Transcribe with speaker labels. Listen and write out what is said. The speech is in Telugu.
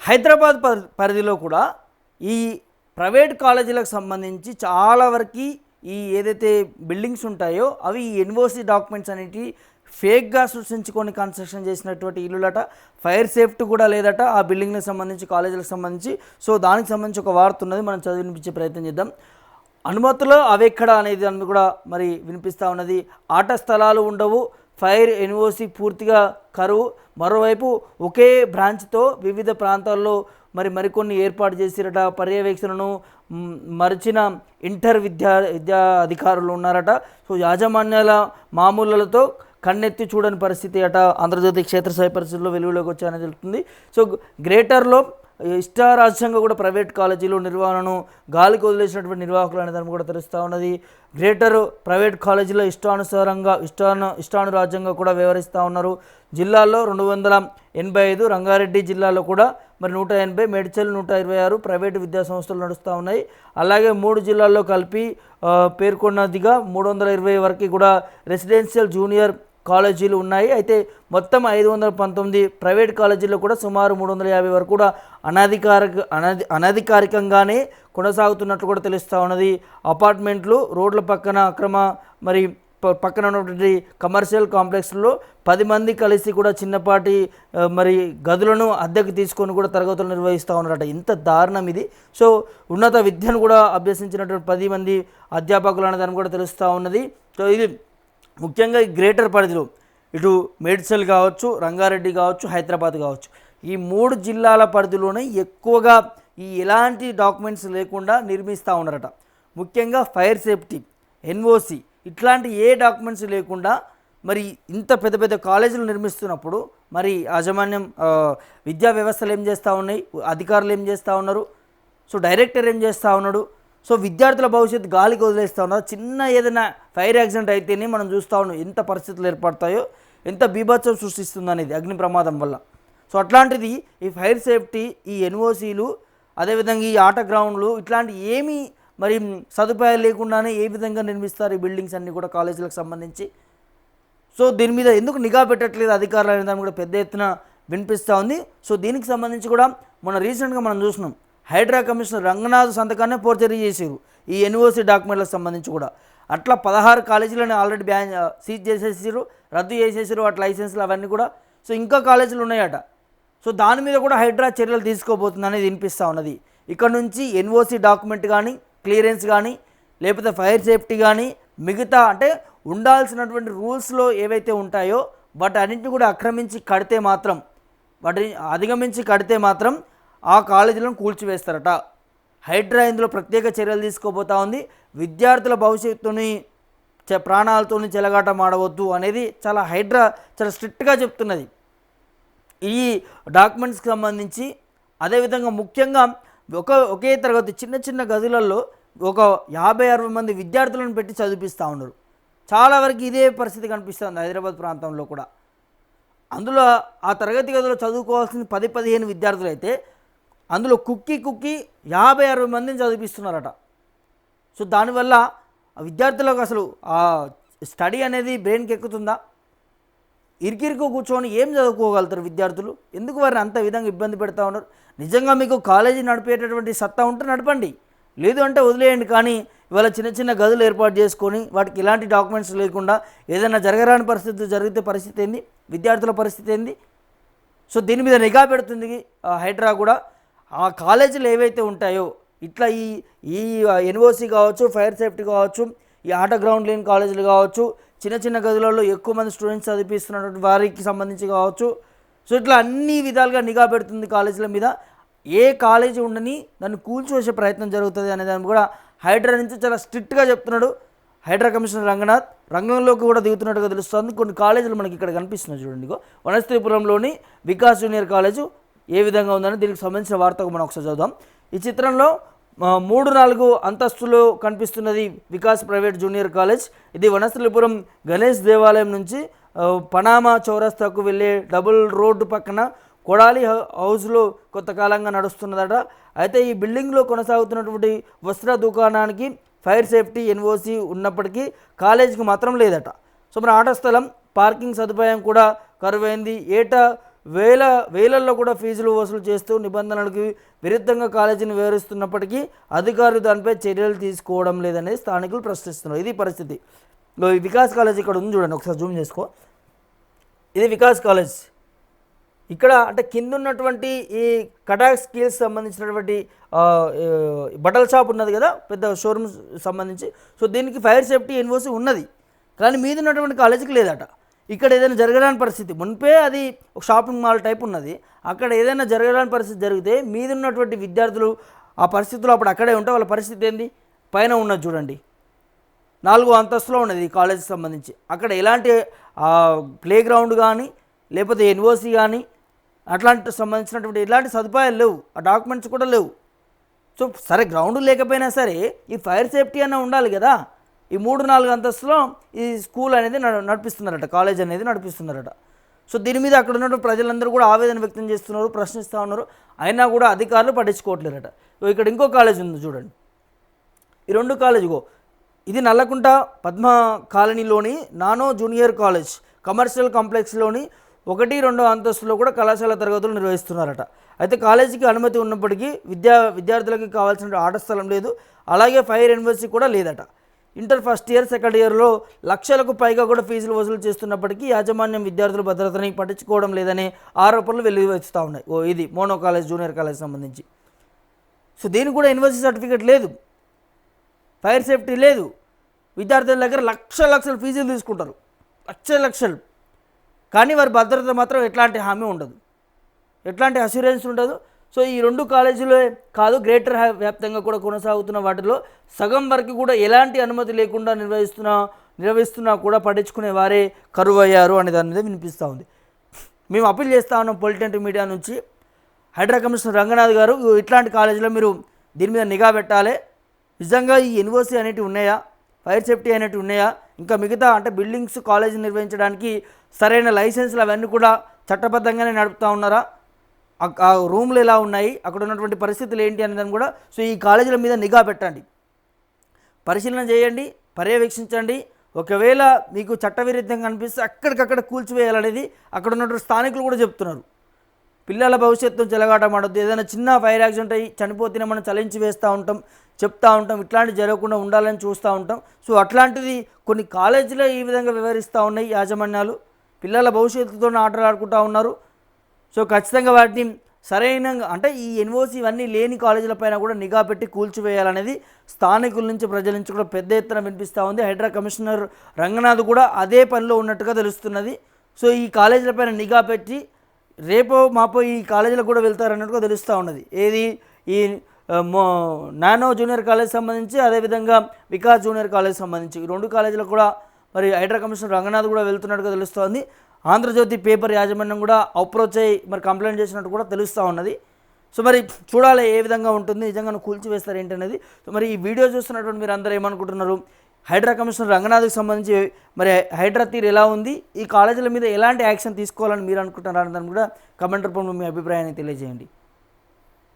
Speaker 1: హైదరాబాద్ పరిధిలో కూడా ఈ ప్రైవేట్ కాలేజీలకు సంబంధించి చాలా వరకు ఈ ఏదైతే బిల్డింగ్స్ ఉంటాయో అవి ఎన్ఓసి డాక్యుమెంట్స్ అనేవి ఫేక్గా సృష్టించుకొని కన్స్ట్రక్షన్ చేసినటువంటి ఇల్లులట. ఫైర్ సేఫ్టీ కూడా లేదట ఆ బిల్డింగ్కి సంబంధించి, కాలేజీలకు సంబంధించి. సో దానికి సంబంధించి ఒక వార్త ఉన్నది, మనం చదివినిపించే ప్రయత్నం చేద్దాం. అనుమతులు అవెక్కడ అనేది అని కూడా మరి వినిపిస్తూ ఉన్నది. ఆట స్థలాలు ఉండవు, ఫైర్ ఎన్ఓసి పూర్తిగా కరువు. మరోవైపు ఒకే బ్రాంచ్తో వివిధ ప్రాంతాల్లో మరికొన్ని ఏర్పాటు చేసిరట. పర్యవేక్షణను మరిచిన ఇంటర్ విద్యా అధికారులు ఉన్నారట. సో యాజమాన్యాల మామూలులతో కన్నెత్తి చూడని పరిస్థితి అట ఆంధ్రజ్యోతి క్షేత్రస్థాయి పరిస్థితుల్లో వెలుగులోకి వచ్చాయని తెలుస్తుంది. సో గ్రేటర్లో ఇష్టారాజ్యంగా కూడా ప్రైవేట్ కాలేజీలు నిర్వహణను గాలికి వదిలేసినటువంటి నిర్వాహకులు అనే దాన్ని కూడా తెలుస్తూ ఉన్నది. గ్రేటర్ ప్రైవేట్ కాలేజీలో ఇష్టానురాజ్యంగా కూడా వ్యవహరిస్తూ ఉన్నారు. జిల్లాల్లో 285, రంగారెడ్డి జిల్లాలో కూడా 180, మేడ్చల్ 126 ప్రైవేటు విద్యా సంస్థలు నడుస్తూ ఉన్నాయి. అలాగే 3 జిల్లాల్లో కలిపి పేర్కొన్నదిగా 320 వరకు కూడా రెసిడెన్షియల్ జూనియర్ కాలేజీలు ఉన్నాయి. అయితే మొత్తం 519 ప్రైవేట్ కాలేజీల్లో కూడా సుమారు 350 వరకు కూడా అనధికారికంగానే కొనసాగుతున్నట్లు కూడా తెలుస్తూ ఉన్నది. అపార్ట్మెంట్లు, రోడ్ల పక్కన పక్కన ఉన్నటువంటి కమర్షియల్ కాంప్లెక్స్లో 10 మంది కలిసి కూడా చిన్నపాటి గదులను అద్దెకు తీసుకొని కూడా తరగతులు నిర్వహిస్తూ ఉన్నారట. ఇంత దారుణం ఇది. సో ఉన్నత విద్యను కూడా అభ్యసించినటువంటి 10 మంది అధ్యాపకులు అనే దాన్ని కూడా తెలుస్తూ ఉన్నది. సో ఇది ముఖ్యంగా ఈ గ్రేటర్ పరిధిలో ఇటు మేడ్చల్ కావచ్చు, రంగారెడ్డి కావచ్చు, హైదరాబాద్ కావచ్చు, ఈ 3 జిల్లాల పరిధిలోనే ఎక్కువగా ఈ ఎలాంటి డాక్యుమెంట్స్ లేకుండా నిర్మిస్తూ ఉన్నారట. ముఖ్యంగా ఫైర్ సేఫ్టీ, ఎన్ఓసి ఇట్లాంటి ఏ డాక్యుమెంట్స్ లేకుండా ఇంత పెద్ద పెద్ద కాలేజీలు నిర్మిస్తున్నప్పుడు యాజమాన్యం విద్యా వ్యవస్థలు ఏం చేస్తూ ఉన్నాయి, అధికారులు ఏం చేస్తూ ఉన్నారు, సో డైరెక్టర్ ఏం చేస్తూ ఉన్నాడు, సో విద్యార్థుల భవిష్యత్తు గాలికి వదిలేస్తూ ఉన్నారు. చిన్న ఏదైనా ఫైర్ యాక్సిడెంట్ అయితేనే మనం చూస్తూ ఉన్నాం ఎంత పరిస్థితులు ఏర్పడతాయో, ఎంత బీభత్సం సృష్టిస్తుంది అనేది అగ్ని ప్రమాదం వల్ల. సో అట్లాంటిది ఈ ఫైర్ సేఫ్టీ, ఈ ఎన్ఓసీలు, అదేవిధంగా ఈ ఆట గ్రౌండ్లు ఇట్లాంటి ఏమీ సదుపాయాలు లేకుండానే ఏ విధంగా నిర్మిస్తారు ఈ బిల్డింగ్స్ అన్నీ కూడా కాలేజీలకు సంబంధించి. సో దీని మీద ఎందుకు నిఘా పెట్టట్లేదు అధికారులు అనే దాన్ని కూడా పెద్ద ఎత్తున వినిపిస్తూ ఉంది. సో దీనికి సంబంధించి కూడా రీసెంట్గా మనం చూసినాం, హైడ్రా కమిషనర్ రంగనాథ్ సంతకాన్ని ఫోర్జరీ చేసారు ఈ ఎన్ఓసి డాక్యుమెంట్లకు సంబంధించి కూడా. అట్లా 16 కాలేజీలను ఆల్రెడీ సీజ్ చేసేసారు, రద్దు చేసేసారు వాటి లైసెన్సులు అవన్నీ కూడా. సో ఇంకా కాలేజీలు ఉన్నాయట. సో దాని మీద కూడా హైడ్రా చర్యలు తీసుకోబోతుంది అనేది వినిపిస్తూ ఉన్నది. ఇక్కడ నుంచి ఎన్ఓసి డాక్యుమెంట్ కానీ, క్లియరెన్స్ కానీ, లేకపోతే ఫైర్ సేఫ్టీ కానీ, మిగతా అంటే ఉండాల్సినటువంటి రూల్స్లో ఏవైతే ఉంటాయో వాటి అన్నింటినీ కూడా వాటిని అధిగమించి కడితే మాత్రం ఆ కాలేజీలను కూల్చివేస్తారట. హైడ్రా ఇందులో ప్రత్యేక చర్యలు తీసుకోబోతా ఉంది. విద్యార్థుల భవిష్యత్తుని ప్రాణాలతో చెలగాటం ఆడవద్దు అనేది హైడ్రా చాలా స్ట్రిక్ట్గా చెప్తున్నది ఈ డాక్యుమెంట్స్కి సంబంధించి. అదేవిధంగా ముఖ్యంగా ఒకే తరగతి చిన్న చిన్న గదులలో ఒక 50-60 మంది విద్యార్థులను పెట్టి చదివిస్తూ ఉన్నారు. చాలా వరకు ఇదే పరిస్థితి కనిపిస్తుంది హైదరాబాద్ ప్రాంతంలో కూడా. అందులో ఆ తరగతి గదిలో చదువుకోవాల్సిన 10-15 విద్యార్థులు అయితే అందులో కుక్కి 50-60 మందిని చదివిస్తున్నారట. సో దానివల్ల విద్యార్థులకు అసలు ఆ స్టడీ అనేది బ్రెయిన్కి ఎక్కుతుందా? ఇరికిరికి కూర్చొని ఏం చదువుకోగలుగుతారు విద్యార్థులు? ఎందుకు వారిని అంత విధంగా ఇబ్బంది పెడతా ఉన్నారు? నిజంగా మీకు కాలేజీ నడిపేటటువంటి సత్తా ఉంటే నడపండి, లేదు అంటే వదిలేయండి. కానీ ఇవాళ చిన్న చిన్న గదులు ఏర్పాటు చేసుకొని వాటికి ఎలాంటి డాక్యుమెంట్స్ లేకుండా ఏదైనా జరగరాని పరిస్థితి జరిగితే పరిస్థితి ఏంది, విద్యార్థుల పరిస్థితి ఏంది? సో దీని మీద నిఘా పెడుతుంది హైడ్రా కూడా. ఆ కాలేజీలు ఏవైతే ఉంటాయో ఇట్లా ఈ ఎన్ఓసి కావచ్చు, ఫైర్ సేఫ్టీ కావచ్చు, ఈ ఆట గ్రౌండ్ లేని కాలేజీలు కావచ్చు, చిన్న చిన్న గదులలో ఎక్కువ మంది స్టూడెంట్స్ చదివిస్తున్నటువంటి వారికి సంబంధించి కావచ్చు, సో ఇట్లా అన్ని విధాలుగా నిఘా పెడుతుంది కాలేజీల మీద. ఏ కాలేజీ ఉండని దాన్ని కూల్చివేసే ప్రయత్నం జరుగుతుంది అనే దాన్ని కూడా హైడ్రా నుంచి చాలా స్ట్రిక్ట్గా చెప్తున్నాడు హైడ్రా కమిషనర్ రంగనాథ్. రంగంలోకి కూడా దిగుతున్నట్టుగా తెలుస్తుంది. కొన్ని కాలేజీలు మనకి ఇక్కడ కనిపిస్తున్నాయి చూడండి. వనస్థలిపురంలోని వికాస్ జూనియర్ కాలేజు ఏ విధంగా ఉందని దీనికి సంబంధించిన వార్తకు మనం ఒకసారి చదువుదాం. ఈ చిత్రంలో 3-4 అంతస్తులు కనిపిస్తున్నది వికాస్ ప్రైవేట్ జూనియర్ కాలేజ్. ఇది వనస్థలిపురం గణేష్ దేవాలయం నుంచి పనామా చౌరస్తాకు వెళ్ళే డబుల్ రోడ్డు పక్కన కొడాలి హౌస్లో కొంతకాలంగా నడుస్తున్నదట. అయితే ఈ బిల్డింగ్లో కొనసాగుతున్నటువంటి వస్త్ర దుకాణానికి ఫైర్ సేఫ్టీ ఎన్ఓసి ఉన్నప్పటికీ కాలేజీకి మాత్రం లేదట. సో ఆట స్థలం, పార్కింగ్ సదుపాయం కూడా కరువైంది. ఏటా వేలల్లో కూడా ఫీజులు వసూలు చేస్తూ నిబంధనలకు విరుద్ధంగా కాలేజీని వివరిస్తున్నప్పటికీ అధికారులు దానిపై చర్యలు తీసుకోవడం లేదనేది స్థానికులు ప్రశ్నిస్తున్నారు. ఇది పరిస్థితి. ఈ వికాస్ కాలేజ్ ఇక్కడ ఉంది చూడండి, ఒకసారి జూమ్ చేసుకో. ఇది వికాస్ కాలేజ్. ఇక్కడ అంటే కింద ఉన్నటువంటి ఈ కటాక్ స్కిల్స్ సంబంధించినటువంటి బట్టల షాప్ ఉన్నది కదా, పెద్ద షోరూమ్ సంబంధించి. సో దీనికి ఫైర్ సేఫ్టీ ఎన్ఓసి ఉన్నది, కానీ మీద ఉన్నటువంటి కాలేజీకి లేదట. ఇక్కడ ఏదైనా జరగడానికి పరిస్థితి, మున్పే అది ఒక షాపింగ్ మాల్ టైప్ ఉన్నది, అక్కడ ఏదైనా జరగడానికి పరిస్థితి జరిగితే మీద ఉన్నటువంటి విద్యార్థులు ఆ పరిస్థితుల్లో అప్పుడు అక్కడే ఉంటే వాళ్ళ పరిస్థితి ఏంది? పైన ఉన్నది చూడండి, 4వ అంతస్తులో ఉన్నది ఈ కాలేజీకి సంబంధించి. అక్కడ ఎలాంటి ప్లే గ్రౌండ్ కానీ లేకపోతే ఎన్ఓసి కానీ అట్లాంటి సంబంధించినటువంటి ఎలాంటి సదుపాయాలు లేవు, ఆ డాక్యుమెంట్స్ కూడా లేవు. సో సరే గ్రౌండ్ లేకపోయినా సరే ఈ ఫైర్ సేఫ్టీ అన్న ఉండాలి కదా. ఈ 3-4 అంతస్తులో ఈ స్కూల్ అనేది నడిపిస్తున్నారట, కాలేజ్ అనేది నడిపిస్తున్నారట. సో దీని మీద అక్కడ ఉన్నటువంటి ప్రజలందరూ కూడా ఆవేదన వ్యక్తం చేస్తున్నారు, ప్రశ్నిస్తూ ఉన్నారు. అయినా కూడా అధికారులు పట్టించుకోవట్లేరట. ఇక్కడ ఇంకో కాలేజ్ ఉంది చూడండి, ఈ 2 కాలేజీగో. ఇది నల్లకుంట పద్మ కాలనీలోని నానో జూనియర్ కాలేజ్ కమర్షియల్ కాంప్లెక్స్లోని 1-2 అంతస్తులో కూడా కళాశాల తరగతులు నిర్వహిస్తున్నారట. అయితే కాలేజీకి అనుమతి ఉన్నప్పటికీ విద్యార్థులకు కావాల్సిన ఆట స్థలం లేదు, అలాగే ఫైర్ ఎన్ఓసి కూడా లేదట. ఇంటర్ ఫస్ట్ ఇయర్ సెకండ్ ఇయర్లో లక్షలకు పైగా కూడా ఫీజులు వసూలు చేస్తున్నప్పటికీ యాజమాన్యం విద్యార్థుల భద్రతని పట్టించుకోవడం లేదనే ఆరోపణలు వెల్లువెత్తుతూ ఉన్నాయి. ఇది మోనో కాలేజ్ జూనియర్ కాలేజ్ సంబంధించి. సో దీనికి కూడా యూనివర్సిటీ సర్టిఫికేట్ లేదు, ఫైర్ సేఫ్టీ లేదు. విద్యార్థుల దగ్గర లక్షలు ఫీజులు తీసుకుంటారు, లక్షలు. కానీ వారి భద్రత మాత్రం ఎట్లాంటి హామీ ఉండదు, ఎట్లాంటి అష్యూరెన్స్ ఉండదు. సో ఈ 2 కాలేజీలే కాదు, గ్రేటర్ వ్యాప్తంగా కూడా కొనసాగుతున్న వాటిలో సగం వరకు కూడా ఎలాంటి అనుమతి లేకుండా నిర్వహిస్తున్నా కూడా పట్టించుకునే వారే కరువయ్యారు అనే దాని మీద వినిపిస్తూ ఉంది. మేము అప్పీల్ చేస్తూ ఉన్నాం పొలిటెంట్ మీడియా నుంచి, హైడ్రా కమిషనర్ రంగనాథ్ గారు ఇట్లాంటి కాలేజీలో మీరు దీని మీద నిఘా పెట్టాలి. నిజంగా ఈ ఎన్ఓసి అనేటివి ఉన్నాయా, ఫైర్ సేఫ్టీ అనేటివి ఉన్నాయా, ఇంకా మిగతా అంటే బిల్డింగ్స్ కాలేజీ నిర్వహించడానికి సరైన లైసెన్సులు అవన్నీ కూడా చట్టబద్ధంగానే నడుపుతూ ఉన్నారా, ఆ రూమ్లు ఎలా ఉన్నాయి, అక్కడ ఉన్నటువంటి పరిస్థితులు ఏంటి అనేదాన్ని కూడా. సో ఈ కాలేజీల మీద నిఘా పెట్టండి, పరిశీలన చేయండి, పర్యవేక్షించండి. ఒకవేళ మీకు చట్టవిరుద్ధంగా అనిపిస్తే అక్కడికక్కడ కూల్చివేయాలనేది అక్కడ ఉన్నటువంటి స్థానికులు కూడా చెప్తున్నారు. పిల్లల భవిష్యత్తును చెలగాటమాడొద్దు, ఏదైనా చిన్న ఫైర్ యాక్సిడెంట్ అయ్యి చనిపోతేనే మనం చలించి వేస్తూ ఉంటాం, చెప్తూ ఉంటాం, ఇట్లాంటివి జరగకుండా ఉండాలని చూస్తూ ఉంటాం. సో అట్లాంటిది కొన్ని కాలేజీలో ఈ విధంగా వివరిస్తూ ఉన్నాయి యాజమాన్యాలు, పిల్లల భవిష్యత్తుతో ఆటలు ఆడుకుంటూ ఉన్నారు. సో ఖచ్చితంగా వాటిని సరైన అంటే ఈ ఎన్ఓసి ఇవన్నీ లేని కాలేజీలపైన కూడా నిఘా పెట్టి కూల్చివేయాలనేది స్థానికుల నుంచి ప్రజల నుంచి కూడా పెద్ద ఎత్తున వినిపిస్తూ ఉంది. హైడ్రా కమిషనర్ రంగనాథ్ కూడా అదే పనిలో ఉన్నట్టుగా తెలుస్తున్నది. సో ఈ కాలేజీలపైన నిఘా పెట్టి రేపో మాపో ఈ కాలేజీలకు కూడా వెళ్తారన్నట్టుగా తెలుస్తూ ఉన్నది. ఏది ఈ నానో జూనియర్ కాలేజ్ సంబంధించి, అదేవిధంగా వికాస్ జూనియర్ కాలేజ్ సంబంధించి ఈ 2 కాలేజీలకు కూడా మరి హైడ్రా కమిషనర్ రంగనాథ్ కూడా వెళ్తున్నట్టుగా తెలుస్తోంది. ఆంధ్రజ్యోతి పేపర్ యాజమాన్యం కూడా అప్రోచ్ అయ్యి మరి కంప్లైంట్ చేసినట్టు కూడా తెలుస్తూ ఉన్నది. సో మరి చూడాలి ఏ విధంగా ఉంటుంది, నిజంగా కూల్చివేస్తారు ఏంటనేది. సో మరి ఈ వీడియో చూస్తున్నటువంటి మీరు అందరూ ఏమనుకుంటున్నారు, హైడ్రా కమిషనర్ రంగనాథ్కి సంబంధించి మరి హైడ్రా తీరు ఎలా ఉంది, ఈ కాలేజీల మీద ఎలాంటి యాక్షన్ తీసుకోవాలని మీరు అనుకుంటున్నారని కూడా కమెంట్ రూపంలో మీ అభిప్రాయాన్ని తెలియజేయండి.